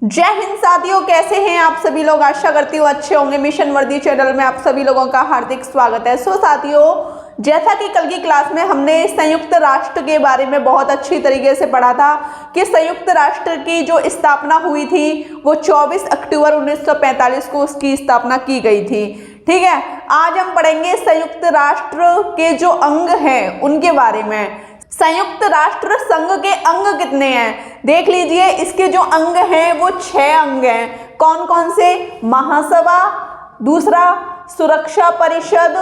जय हिंद साथियों, कैसे हैं आप सभी लोग। आशा करती हूँ अच्छे होंगे। मिशन वर्दी चैनल में आप सभी लोगों का हार्दिक स्वागत है। साथियों, जैसा कि कल की क्लास में हमने संयुक्त राष्ट्र के बारे में बहुत अच्छी तरीके से पढ़ा था कि संयुक्त राष्ट्र की जो स्थापना हुई थी वो 24 अक्टूबर 1945 को उसकी स्थापना की गई थी। ठीक है, आज हम पढ़ेंगे संयुक्त राष्ट्र के जो अंग हैं उनके बारे में। संयुक्त राष्ट्र संघ के अंग कितने हैं देख लीजिए। इसके जो अंग हैं वो 6 अंग हैं। कौन कौन से? महासभा, दूसरा सुरक्षा परिषद,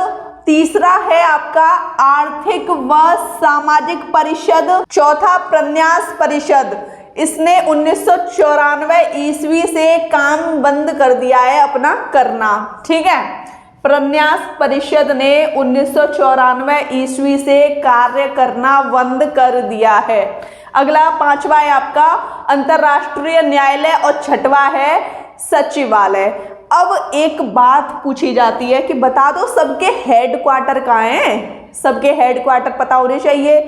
तीसरा है आपका आर्थिक व सामाजिक परिषद, चौथा प्रन्यास परिषद। इसने 1994 ईस्वी से काम बंद कर दिया है अपना करना। ठीक है, प्रन्यास परिषद ने 1994 ईस्वी से कार्य करना बंद कर दिया है। अगला 5वां है आपका अंतर्राष्ट्रीय न्यायालय और 6वां है सचिवालय। अब एक बात पूछी जाती है कि बता दो सबके हेडक्वार्टर कहाँ हैं। सबके हेडक्वार्टर पता होने चाहिए।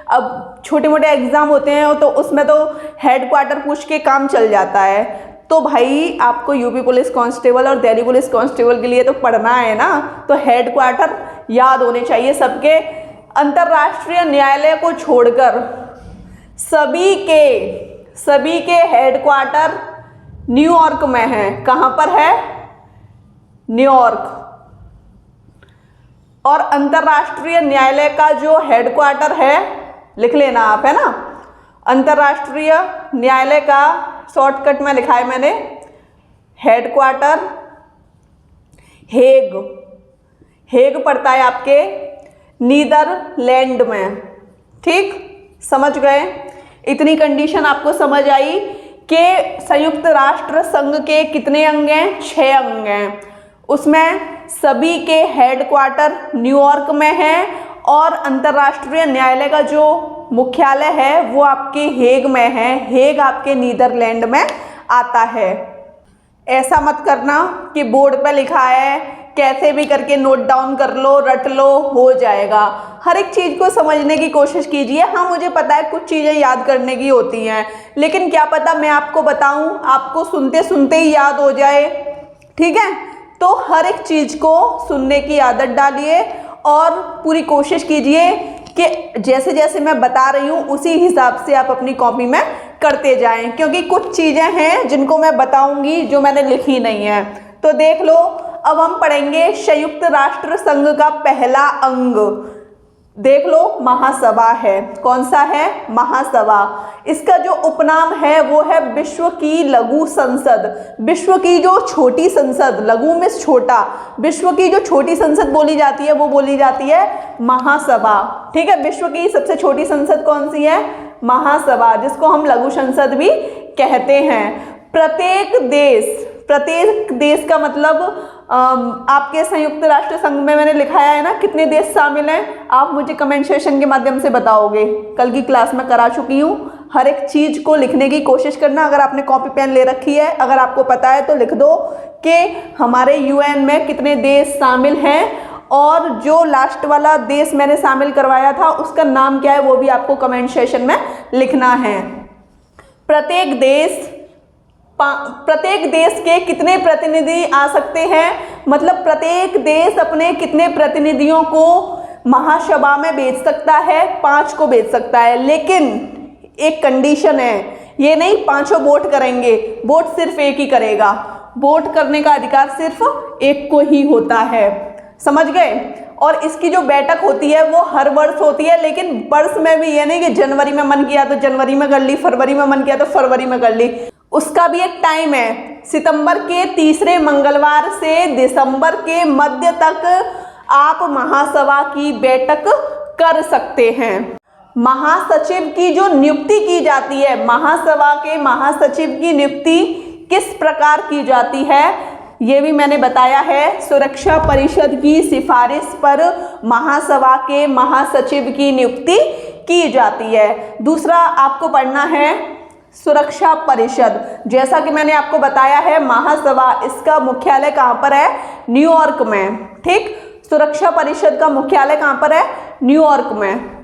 अब छोटे मोटे एग्जाम होते हैं तो उसमें तो हेडक्वार्टर पूछ के काम चल जाता है। तो भाई आपको यूपी पुलिस कांस्टेबल और दिल्ली पुलिस कांस्टेबल के लिए तो पढ़ना है ना, तो हेडक्वार्टर याद होने चाहिए सबके। अंतर्राष्ट्रीय न्यायालय को छोड़कर सभी के हेडक्वार्टर न्यूयॉर्क में है। कहाँ पर है? न्यूयॉर्क। और अंतर्राष्ट्रीय न्यायालय का जो हेडक्वार्टर है, लिख लेना आप, है ना। अंतर्राष्ट्रीय न्यायालय का शॉर्टकट में लिखा है मैंने, हेडक्वार्टर हेग पड़ता है आपके नीदरलैंड में। ठीक, समझ गए। इतनी कंडीशन आपको समझ आई कि संयुक्त राष्ट्र संघ के कितने अंग हैं? 6 अंग हैं। उसमें सभी के हेडक्वार्टर न्यूयॉर्क में है और अंतर्राष्ट्रीय न्यायालय का जो मुख्यालय है वो आपके हेग में है। हेग आपके नीदरलैंड में आता है। ऐसा मत करना कि बोर्ड पे लिखा है, कैसे भी करके नोट डाउन कर लो, रट लो, हो जाएगा। हर एक चीज़ को समझने की कोशिश कीजिए। हाँ, मुझे पता है कुछ चीज़ें याद करने की होती हैं, लेकिन क्या पता मैं आपको बताऊं, आपको सुनते सुनते ही याद हो जाए। ठीक है, तो हर एक चीज़ को सुनने की आदत डालिए और पूरी कोशिश कीजिए कि जैसे जैसे मैं बता रही हूँ उसी हिसाब से आप अपनी कॉपी में करते जाएं, क्योंकि कुछ चीज़ें हैं जिनको मैं बताऊंगी जो मैंने लिखी नहीं है। तो देख लो, अब हम पढ़ेंगे संयुक्त राष्ट्र संघ का पहला अंग। देख लो, महासभा है। कौन सा है? महासभा। इसका जो उपनाम है वो है विश्व की लघु संसद। विश्व की जो छोटी संसद, लघु में छोटा, विश्व की जो छोटी संसद बोली जाती है वो बोली जाती है महासभा। ठीक है, विश्व की सबसे छोटी संसद कौन सी है? महासभा, जिसको हम लघु संसद भी कहते हैं। प्रत्येक देश का मतलब आपके संयुक्त राष्ट्र संघ में मैंने लिखाया है ना कितने देश शामिल हैं, आप मुझे कमेंट सेक्शन के माध्यम से बताओगे। कल की क्लास में करा चुकी हूँ। हर एक चीज़ को लिखने की कोशिश करना। अगर आपने कॉपी पेन ले रखी है, अगर आपको पता है तो लिख दो कि हमारे यूएन में कितने देश शामिल हैं, और जो लास्ट वाला देश मैंने शामिल करवाया था उसका नाम क्या है वो भी आपको कमेंट सेक्शन में लिखना है। प्रत्येक देश के कितने प्रतिनिधि आ सकते हैं, मतलब प्रत्येक देश अपने कितने प्रतिनिधियों को महासभा में भेज सकता है? 5 को भेज सकता है, लेकिन एक कंडीशन है। ये नहीं 5 वोट करेंगे, वोट सिर्फ एक ही करेगा। वोट करने का अधिकार सिर्फ एक को ही होता है। समझ गए। और इसकी जो बैठक होती है वो हर वर्ष होती है, लेकिन वर्ष में भी ये नहीं कि जनवरी में मन किया तो जनवरी में कर ली, फरवरी में मन किया तो फरवरी में कर ली। उसका भी एक टाइम है। सितंबर के तीसरे मंगलवार से दिसंबर के मध्य तक आप महासभा की बैठक कर सकते हैं। महासचिव की जो नियुक्ति की जाती है, महासभा के महासचिव की नियुक्ति किस प्रकार की जाती है ये भी मैंने बताया है। सुरक्षा परिषद की सिफारिश पर महासभा के महासचिव की नियुक्ति की जाती है। दूसरा आपको पढ़ना है सुरक्षा परिषद। जैसा कि मैंने आपको बताया है, महासभा इसका मुख्यालय कहाँ पर है? न्यूयॉर्क में। ठीक, सुरक्षा परिषद का मुख्यालय कहाँ पर है? न्यूयॉर्क में।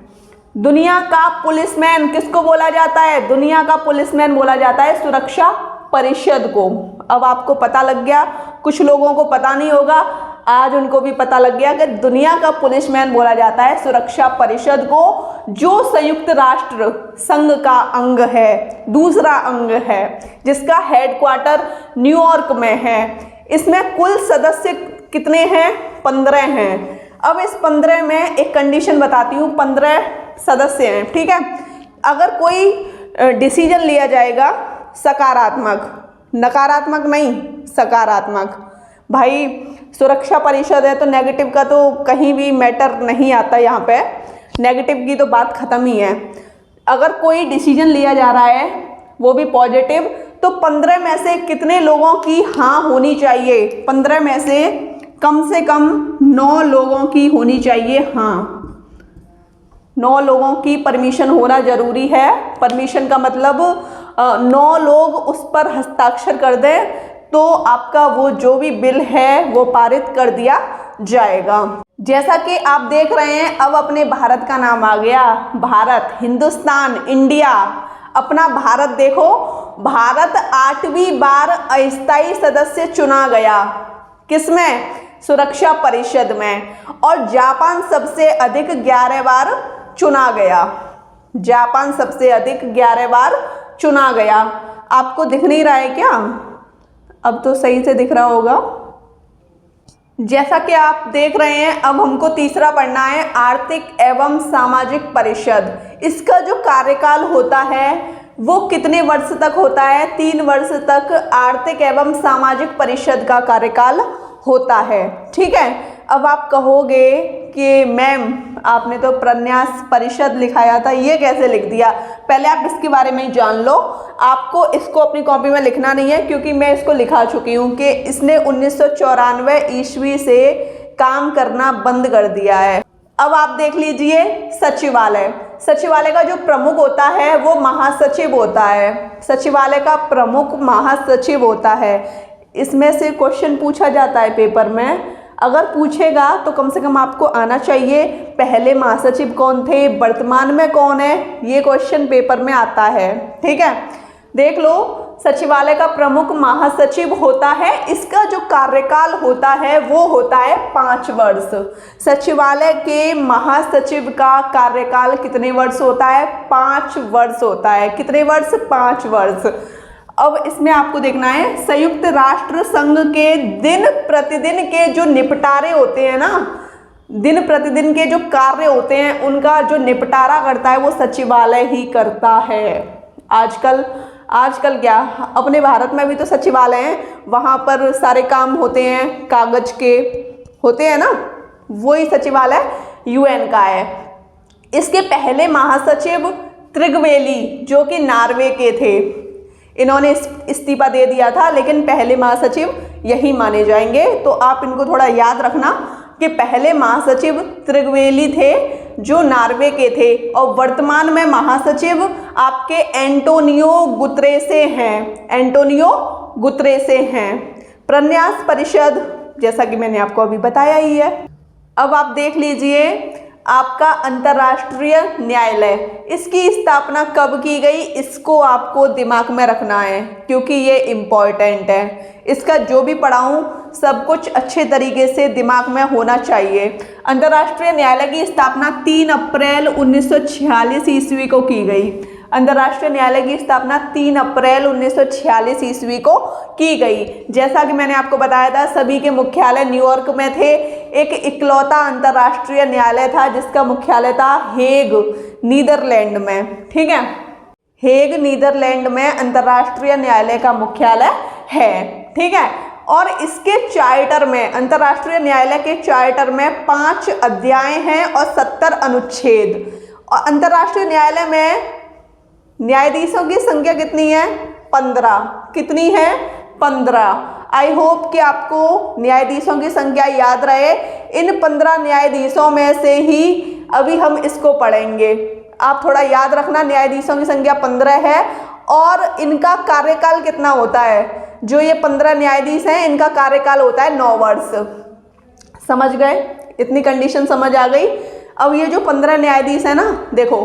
दुनिया का पुलिसमैन किसको बोला जाता है? दुनिया का पुलिसमैन बोला जाता है सुरक्षा परिषद को। अब आपको पता लग गया, कुछ लोगों को पता नहीं होगा, आज उनको भी पता लग गया कि दुनिया का पुलिसमैन बोला जाता है सुरक्षा परिषद को, जो संयुक्त राष्ट्र संघ का अंग है, दूसरा अंग है, जिसका हेडक्वार्टर न्यूयॉर्क में है। इसमें कुल सदस्य कितने हैं? 15 हैं। अब इस 15 में एक कंडीशन बताती हूँ, 15 सदस्य हैं, ठीक है। अगर कोई डिसीजन लिया जाएगा सकारात्मक, नकारात्मक नहीं, सकारात्मक, भाई सुरक्षा परिषद है तो नेगेटिव का तो कहीं भी मैटर नहीं आता, यहाँ पे नेगेटिव की तो बात खत्म ही है। अगर कोई डिसीजन लिया जा रहा है वो भी पॉजिटिव, तो 15 में से कितने लोगों की हाँ होनी चाहिए? 15 में से कम 9 लोगों की होनी चाहिए हाँ। 9 लोगों की परमिशन होना जरूरी है। परमिशन का मतलब 9 लोग उस पर हस्ताक्षर कर दें तो आपका वो जो भी बिल है वो पारित कर दिया जाएगा। जैसा कि आप देख रहे हैं, अब अपने भारत का नाम आ गया, भारत, हिंदुस्तान, इंडिया। अपना भारत देखो, भारत 8वीं बार अस्थायी सदस्य चुना गया। किसमें? सुरक्षा परिषद में। और जापान सबसे अधिक 11 बार चुना गया। जापान सबसे अधिक 11 बार चुना गया। आपको दिख नहीं रहा है क्या? अब तो सही से दिख रहा होगा। जैसा कि आप देख रहे हैं, अब हमको तीसरा पढ़ना है, आर्थिक एवं सामाजिक परिषद। इसका जो कार्यकाल होता है वो कितने वर्ष तक होता है? 3 वर्ष तक आर्थिक एवं सामाजिक परिषद का कार्यकाल होता है, ठीक है। अब आप कहोगे कि मैम आपने तो प्रन्यास परिषद लिखाया था, ये कैसे लिख दिया? पहले आप इसके बारे में ही जान लो। आपको इसको अपनी कॉपी में लिखना नहीं है, क्योंकि मैं इसको लिखा चुकी हूँ कि इसने 1994 ईस्वी से काम करना बंद कर दिया है। अब आप देख लीजिए सचिवालय। सचिवालय का जो प्रमुख होता है वो महासचिव होता है। सचिवालय का प्रमुख महासचिव होता है। इसमें से क्वेश्चन पूछा जाता है पेपर में। अगर पूछेगा तो कम से कम आपको आना चाहिए पहले महासचिव कौन थे, वर्तमान में कौन है, ये क्वेश्चन पेपर में आता है, ठीक है। देख लो, सचिवालय का प्रमुख महासचिव होता है। इसका जो कार्यकाल होता है वो होता है 5 वर्ष। सचिवालय के महासचिव का कार्यकाल कितने वर्ष होता है? 5 वर्ष होता है। कितने वर्ष? 5 वर्ष। अब इसमें आपको देखना है, संयुक्त राष्ट्र संघ के दिन प्रतिदिन के जो निपटारे होते हैं ना, दिन प्रतिदिन के जो कार्य होते हैं उनका जो निपटारा करता है वो सचिवालय ही करता है। आजकल क्या, अपने भारत में भी तो सचिवालय हैं, वहाँ पर सारे काम होते हैं, कागज के होते हैं ना, वही सचिवालय यूएन का है। इसके पहले महासचिव त्रिगवेली, जो कि नॉर्वे के थे, इन्होंने इस्तीफा दे दिया था, लेकिन पहले महासचिव यही माने जाएंगे। तो आप इनको थोड़ा याद रखना कि पहले महासचिव त्रिगवेली थे जो नॉर्वे के थे, और वर्तमान में महासचिव आपके एंटोनियो गुतरेसे हैं। एंटोनियो गुतरेसे हैं। प्रन्यास परिषद, जैसा कि मैंने आपको अभी बताया ही है। अब आप देख लीजिए आपका अंतर्राष्ट्रीय न्यायालय, इसकी स्थापना कब की गई, इसको आपको दिमाग में रखना है क्योंकि ये इम्पॉर्टेंट है। इसका जो भी पढ़ाऊँ सब कुछ अच्छे तरीके से दिमाग में होना चाहिए। अंतर्राष्ट्रीय न्यायालय की स्थापना 3 अप्रैल 1946 ईस्वी को की गई। अंतर्राष्ट्रीय न्यायालय की स्थापना 3 अप्रैल 1946 ईस्वी को की गई। जैसा कि मैंने आपको बताया था, सभी के मुख्यालय न्यूयॉर्क में थे। एक इकलौता अंतर्राष्ट्रीय न्यायालय था जिसका मुख्यालय था हेग, नीदरलैंड में, ठीक है। हेग, नीदरलैंड में अंतर्राष्ट्रीय न्यायालय का मुख्यालय है, ठीक है। और इसके चार्टर में, अंतर्राष्ट्रीय न्यायालय के चार्टर में 5 अध्याय हैं और 70 अनुच्छेद। और अंतर्राष्ट्रीय न्यायालय में न्यायाधीशों की संख्या कितनी है? 15। कितनी है? 15। आई होप कि आपको न्यायाधीशों की संख्या याद रहे। इन 15 न्यायाधीशों में से ही अभी हम इसको पढ़ेंगे। आप थोड़ा याद रखना, न्यायाधीशों की संख्या 15 है और इनका कार्यकाल कितना होता है? जो ये 15 न्यायाधीश हैं इनका कार्यकाल होता है 9 वर्ष। समझ गए? इतनी कंडीशन समझ आ गई। अब ये जो 15 न्यायाधीश है ना, देखो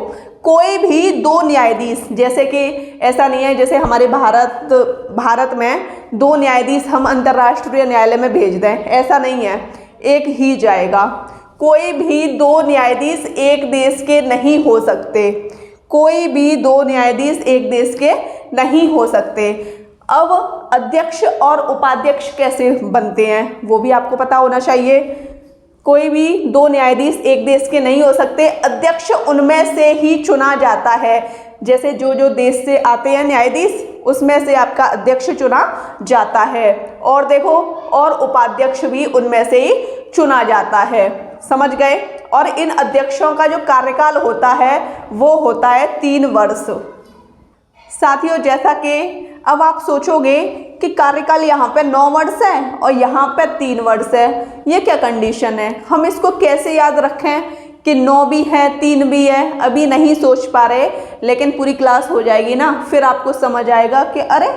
कोई भी 2 न्यायाधीश, जैसे कि ऐसा नहीं है जैसे हमारे भारत में 2 न्यायाधीश हम अंतर्राष्ट्रीय न्यायालय में भेज दें, ऐसा नहीं है, एक ही जाएगा। कोई भी 2 न्यायाधीश एक देश के नहीं हो सकते, कोई भी 2 न्यायाधीश एक देश के नहीं हो सकते। अब अध्यक्ष और उपाध्यक्ष कैसे बनते हैं वो भी आपको पता होना चाहिए। कोई भी 2 न्यायाधीश एक देश के नहीं हो सकते, अध्यक्ष उनमें से ही चुना जाता है। जैसे जो जो देश से आते हैं न्यायाधीश उसमें से आपका अध्यक्ष चुना जाता है, और देखो और उपाध्यक्ष भी उनमें से ही चुना जाता है, समझ गए। और इन अध्यक्षों का जो कार्यकाल होता है वो होता है 3 वर्ष। साथियों, जैसा कि अब आप सोचोगे कि कार्यकाल यहाँ पे 9 वर्ष है और यहाँ पे 3 वर्ष है, ये क्या कंडीशन है, हम इसको कैसे याद रखें कि 9 भी है 3 भी है। अभी नहीं सोच पा रहे, लेकिन पूरी क्लास हो जाएगी ना, फिर आपको समझ आएगा कि अरे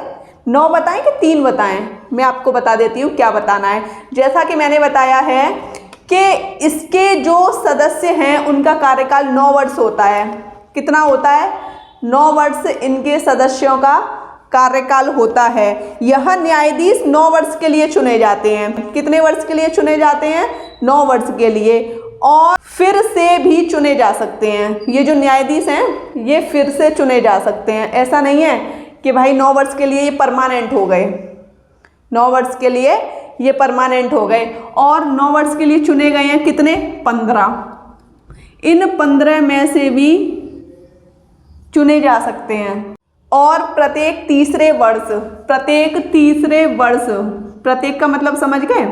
9 बताएं कि 3 बताएं। मैं आपको बता देती हूँ क्या बताना है। जैसा कि मैंने बताया है कि इसके जो सदस्य हैं उनका कार्यकाल 9 वर्ष होता है। कितना होता है? 9 वर्ष इनके सदस्यों का कार्यकाल होता है। यह न्यायाधीश 9 वर्ष के लिए चुने जाते हैं। कितने वर्ष के लिए चुने जाते हैं? 9 वर्ष के लिए, और फिर से भी चुने जा सकते हैं। ये जो न्यायाधीश हैं ये फिर से चुने जा सकते हैं। ऐसा नहीं है कि भाई 9 वर्ष के लिए ये परमानेंट हो गए, 9 वर्ष के लिए ये परमानेंट हो गए। और 9 वर्ष के लिए चुने गए हैं कितने? 15। इन 15 में से भी चुने जा सकते हैं। और प्रत्येक तीसरे वर्ष, प्रत्येक का मतलब समझ गए,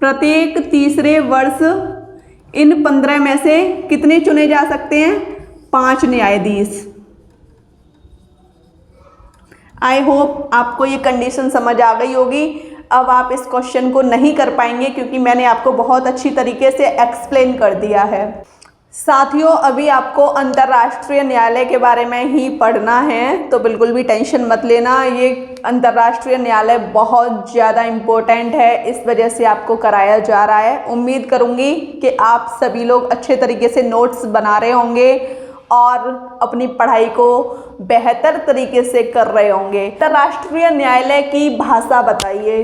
प्रत्येक तीसरे वर्ष इन 15 में से कितने चुने जा सकते हैं? 5 न्यायाधीश। आई होप आपको ये कंडीशन समझ आ गई होगी। अब आप इस क्वेश्चन को नहीं कर पाएंगे क्योंकि मैंने आपको बहुत अच्छी तरीके से एक्सप्लेन कर दिया है। साथियों, अभी आपको अंतर्राष्ट्रीय न्यायालय के बारे में ही पढ़ना है, तो बिल्कुल भी टेंशन मत लेना। ये अंतर्राष्ट्रीय न्यायालय बहुत ज़्यादा इम्पोर्टेंट है, इस वजह से आपको कराया जा रहा है। उम्मीद करूँगी कि आप सभी लोग अच्छे तरीके से नोट्स बना रहे होंगे और अपनी पढ़ाई को बेहतर तरीके से कर रहे होंगे। अंतर्राष्ट्रीय न्यायालय की भाषा बताइए,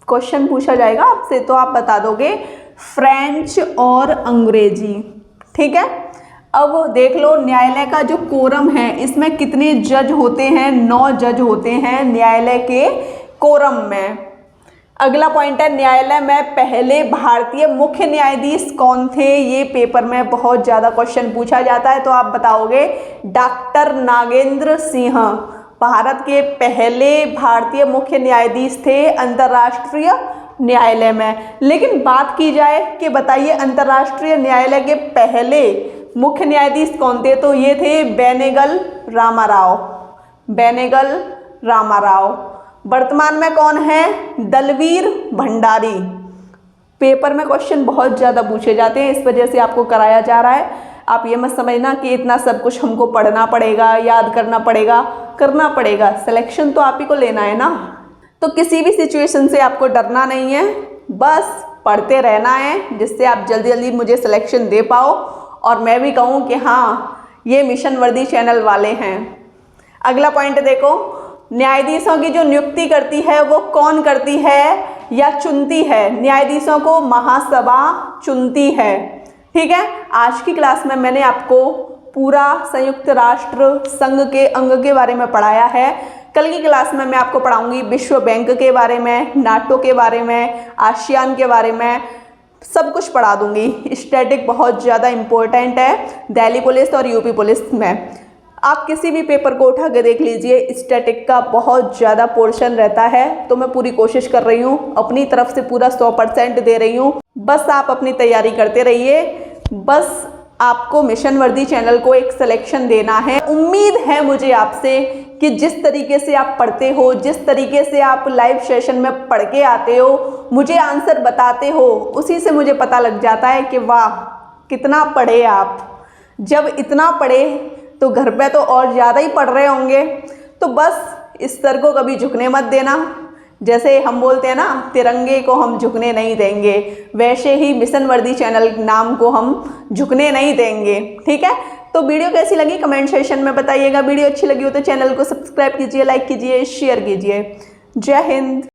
क्वेश्चन पूछा जाएगा आपसे तो आप बता दोगे फ्रेंच और अंग्रेजी, ठीक है। अब देख लो न्यायालय का जो कोरम है इसमें कितने जज होते हैं? 9 जज होते हैं न्यायालय के कोरम में। अगला पॉइंट है न्यायालय में पहले भारतीय मुख्य न्यायाधीश कौन थे? ये पेपर में बहुत ज़्यादा क्वेश्चन पूछा जाता है, तो आप बताओगे डॉक्टर नागेंद्र सिंह भारत के पहले भारतीय मुख्य न्यायाधीश थे अंतर्राष्ट्रीय न्यायालय में। लेकिन बात की जाए कि बताइए अंतर्राष्ट्रीय न्यायालय के पहले मुख्य न्यायाधीश कौन थे, तो ये थे बेनेगल रामाराव। वर्तमान में कौन है? दलवीर भंडारी। पेपर में क्वेश्चन बहुत ज़्यादा पूछे जाते हैं, इस वजह से आपको कराया जा रहा है। आप ये मत समझना कि इतना सब कुछ हमको पढ़ना पड़ेगा, याद करना पड़ेगा, करना पड़ेगा। सिलेक्शन तो आप ही को लेना है ना, तो किसी भी सिचुएशन से आपको डरना नहीं है, बस पढ़ते रहना है जिससे आप जल्दी जल्दी मुझे सिलेक्शन दे पाओ और मैं भी कहूँ कि हाँ ये मिशन वर्दी चैनल वाले हैं। अगला पॉइंट देखो, न्यायाधीशों की जो नियुक्ति करती है वो कौन करती है या चुनती है? न्यायाधीशों को महासभा चुनती है, ठीक है। आज की क्लास में मैंने आपको पूरा संयुक्त राष्ट्र संघ के अंग के बारे में पढ़ाया है। कल की क्लास में मैं आपको पढ़ाऊंगी विश्व बैंक के बारे में, नाटो के बारे में, आसियान के बारे में, सब कुछ पढ़ा दूंगी। स्टैटिक बहुत ज़्यादा इम्पोर्टेंट है दिल्ली पुलिस और यूपी पुलिस में। आप किसी भी पेपर को उठा के देख लीजिए, स्टैटिक का बहुत ज़्यादा पोर्शन रहता है। तो मैं पूरी कोशिश कर रही हूँ, अपनी तरफ से पूरा 100% दे रही हूँ। बस आप अपनी तैयारी करते रहिए, बस आपको मिशन वर्दी चैनल को एक सिलेक्शन देना है। उम्मीद है मुझे आपसे कि जिस तरीके से आप पढ़ते हो, जिस तरीके से आप लाइव सेशन में पढ़ के आते हो, मुझे आंसर बताते हो, उसी से मुझे पता लग जाता है कि वाह कितना पढ़े आप। जब इतना पढ़े तो घर पे तो और ज़्यादा ही पढ़ रहे होंगे। तो बस इस स्तर को कभी झुकने मत देना। जैसे हम बोलते हैं ना, तिरंगे को हम झुकने नहीं देंगे, वैसे ही मिशन वर्दी चैनल नाम को हम झुकने नहीं देंगे, ठीक है। तो वीडियो कैसी लगी कमेंट सेशन में बताइएगा। वीडियो अच्छी लगी हो तो चैनल को सब्सक्राइब कीजिए, लाइक कीजिए, शेयर कीजिए। जय हिंद।